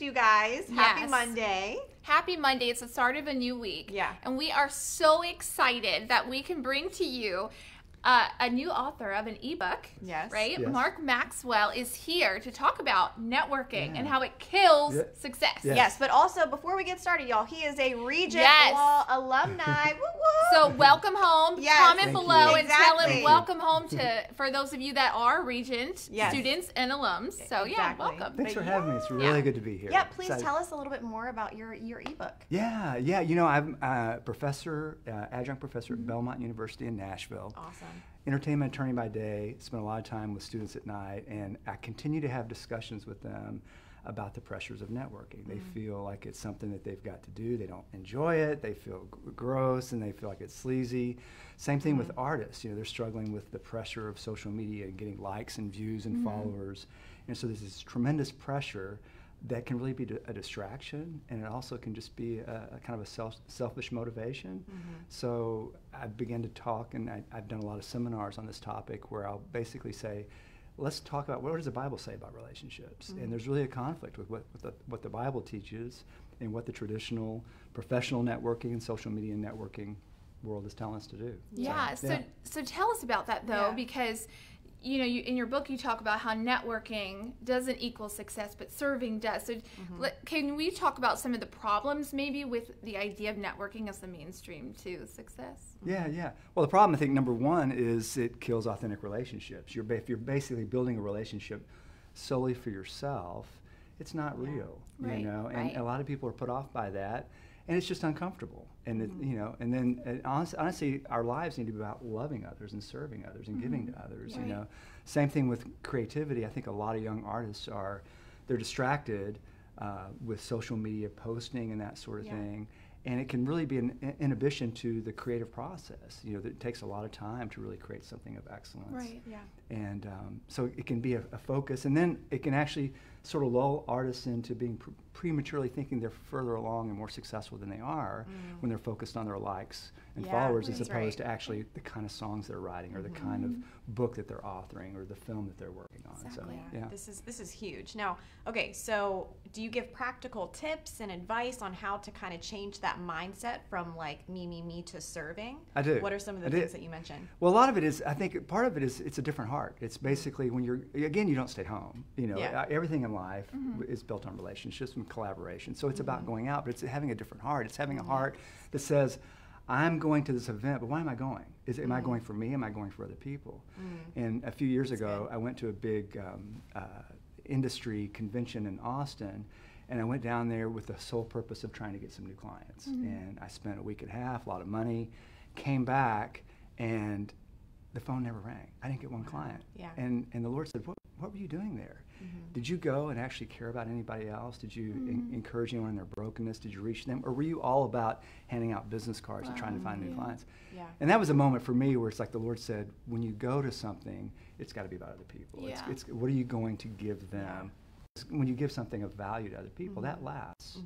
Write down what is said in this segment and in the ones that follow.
first, you guys. Happy Monday. Happy Monday. It's the start of a new week. Yeah. And we are so excited that we can bring to you a new author of an ebook. Yes. Right? Yes. Mark Maxwell is here to talk about networking and how it kills success. Yes, but also, before we get started, y'all, he is a Regent Law alumni. Woo woo. So welcome home. Yes. Comment below and tell him Exactly. welcome home for those of you that are Regent students and alums. So welcome. Thanks for having me. It's really good to be here. Yeah, please tell us a little bit more about your ebook. Yeah. You know, I'm a professor, adjunct professor at Belmont University in Nashville. Awesome. Entertainment attorney by day, spend a lot of time with students at night, and I continue to have discussions with them about the pressures of networking. They feel like it's something that they've got to do. They don't enjoy it. They feel gross, and they feel like it's sleazy. Same thing with artists. You know, they're struggling with the pressure of social media and getting likes and views and followers. And so there's this tremendous pressure that can really be a distraction, and it also can just be a kind of a selfish motivation. So I began to talk, and I've done a lot of seminars on this topic where I'll basically say, let's talk about what does the Bible say about relationships? And there's really a conflict with what the Bible teaches and what the traditional professional networking and social media networking world is telling us to do. Yeah, so tell us about that though, because you know, in your book you talk about how networking doesn't equal success, but serving does. So can we talk about some of the problems maybe with the idea of networking as the mainstream to success? Yeah. Well, the problem, I think, number one is it kills authentic relationships. If you're basically building a relationship solely for yourself, it's not real, you know, and a lot of people are put off by that. And it's just uncomfortable, and you know. And then, honestly, our lives need to be about loving others and serving others and giving to others. You know, same thing with creativity. I think a lot of young artists they're distracted with social media posting and that sort of thing, and it can really be an inhibition to the creative process. You know, it takes a lot of time to really create something of excellence. Right. Yeah. And so it can be a focus, and then it can actually sort of lull artists into being prematurely thinking they're further along and more successful than they are when they're focused on their likes and followers, as opposed to actually the kind of songs they're writing or the kind of book that they're authoring or the film that they're working on. Exactly. So, This is huge. Now, okay, so do you give practical tips and advice on how to kind of change that mindset from like me to serving? I do. What are some of the things that you mentioned? Well, a lot of it is, I think part of it is it's a different heart. It's basically when you don't stay home. You know, everything in life is built on relationships and collaboration. So it's about going out, but it's having a different heart. It's having a heart that says, I'm going to this event, but why am I going? Am I going for me? Am I going for other people? And a few years ago, I went to a big industry convention in Austin, and I went down there with the sole purpose of trying to get some new clients. And I spent a week and a half, a lot of money, came back, and the phone never rang. I didn't get one client. And the Lord said, what were you doing there? Did you go and actually care about anybody else? Did you encourage anyone in their brokenness? Did you reach them? Or were you all about handing out business cards and trying to find new clients? And that was a moment for me where it's like the Lord said, when you go to something, it's got to be about other people. It's what are you going to give them? When you give something of value to other people, that lasts.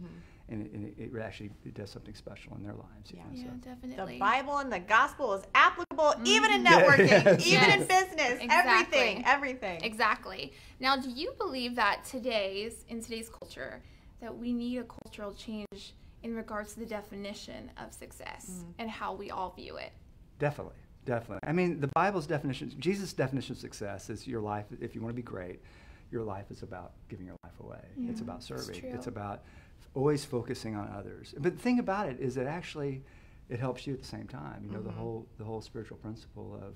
And it actually does something special in their lives. Yeah, definitely. The Bible and the gospel is applicable even in networking, even in business, everything. Exactly. Now, do you believe that in today's culture, that we need a cultural change in regards to the definition of success and how we all view it? Definitely. I mean, the Bible's definition, Jesus' definition of success is your life, if you want to be great, your life is about giving your life away. It's about serving. It's about always focusing on others. But the thing about it is that actually it helps you at the same time. You know, the whole spiritual principle of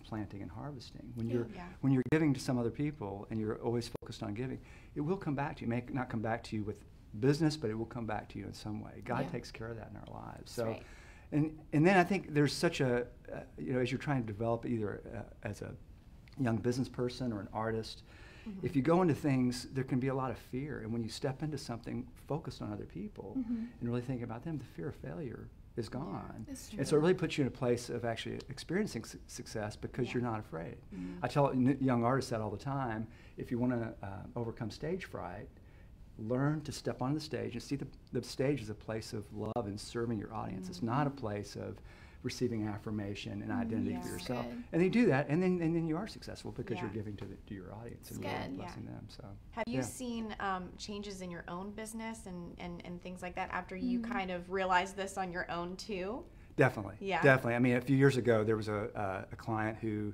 planting and harvesting. When you're giving to some other people and you're always focused on giving, it will come back to you. It may not come back to you with business, but it will come back to you in some way. God takes care of that in our lives. So, and then I think there's such a you know, as you're trying to develop either as a young business person or an artist, if you go into things, there can be a lot of fear. And when you step into something focused on other people and really think about them, the fear of failure is gone. And so it really puts you in a place of actually experiencing success because you're not afraid. I tell young artists that all the time. If you want to overcome stage fright, learn to step on the stage and see the stage as a place of love and serving your audience. It's not a place of receiving affirmation and identity for yourself. Good. And you do that, and then you are successful because Yeah. you're giving to your audience and really blessing them. So have you seen changes in your own business and things like that after you kind of realized this on your own too? Definitely. Yeah. Definitely. I mean, a few years ago, there was a client who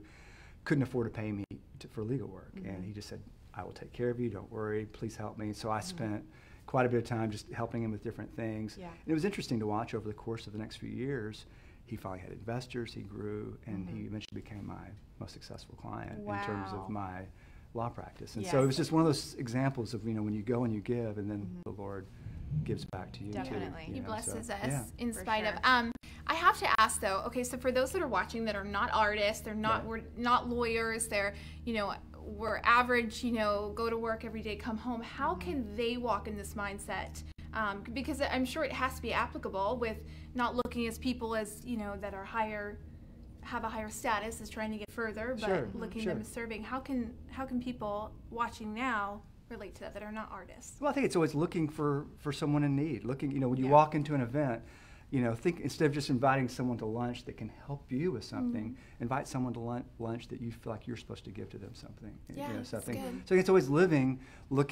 couldn't afford to pay me for legal work, and he just said, "I will take care of you. Don't worry. Please help me." So I spent quite a bit of time just helping him with different things. Yeah. And it was interesting to watch over the course of the next few years. He finally had investors. He grew, and he eventually became my most successful client in terms of my law practice. And so it was just one of those examples of, when you go and you give, and then the Lord gives back to you. Definitely. too. He blesses us Yeah. in For spite sure. of. I have to ask though. Okay, so for those that are watching that are not artists, they're not we're not lawyers. They're we're average. Go to work every day, come home. How can they walk in this mindset? Because I'm sure it has to be applicable with not looking as people as that are higher, have a higher status as trying to get further, but looking at them as serving. How can people watching now relate to that are not artists? Well, I think it's always looking for someone in need. Looking, when you walk into an event, think instead of just inviting someone to lunch that can help you with something, invite someone to lunch that you feel like you're supposed to give to them something. Something. That's good. So it's always looking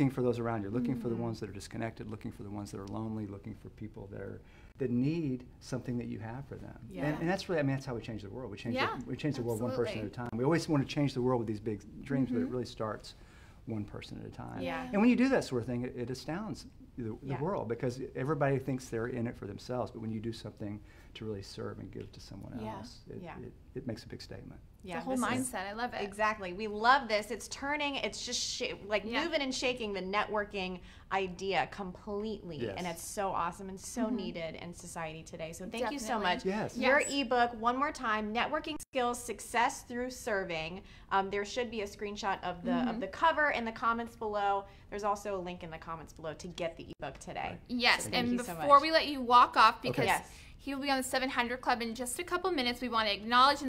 for those around you, looking for the ones that are disconnected, looking for the ones that are lonely, looking for people that need something that you have for them. Yeah. And that's really, that's how we change the world. We change the world one person at a Absolutely. time. We always want to change the world with these big dreams, but it really starts one person at a time. Yeah. And when you do that sort of thing, it astounds the world, because everybody thinks they're in it for themselves, but when you do something to really serve and give to someone else, it makes a big statement. The whole mindset. I love it. Exactly. We love this. It's turning, it's just moving and shaking the networking idea completely. Yes. And it's so awesome and so needed in society today. So thank you so Definitely. much. Yes. Your ebook, one more time, Networking Skills, Success Through Serving. There should be a screenshot of the cover in the comments below. There's also a link in the comments below to get the ebook today. Yes, So and thank you so before much. we let you walk off, because Yes. he will be on the 700 Club in just a couple minutes, we want to acknowledge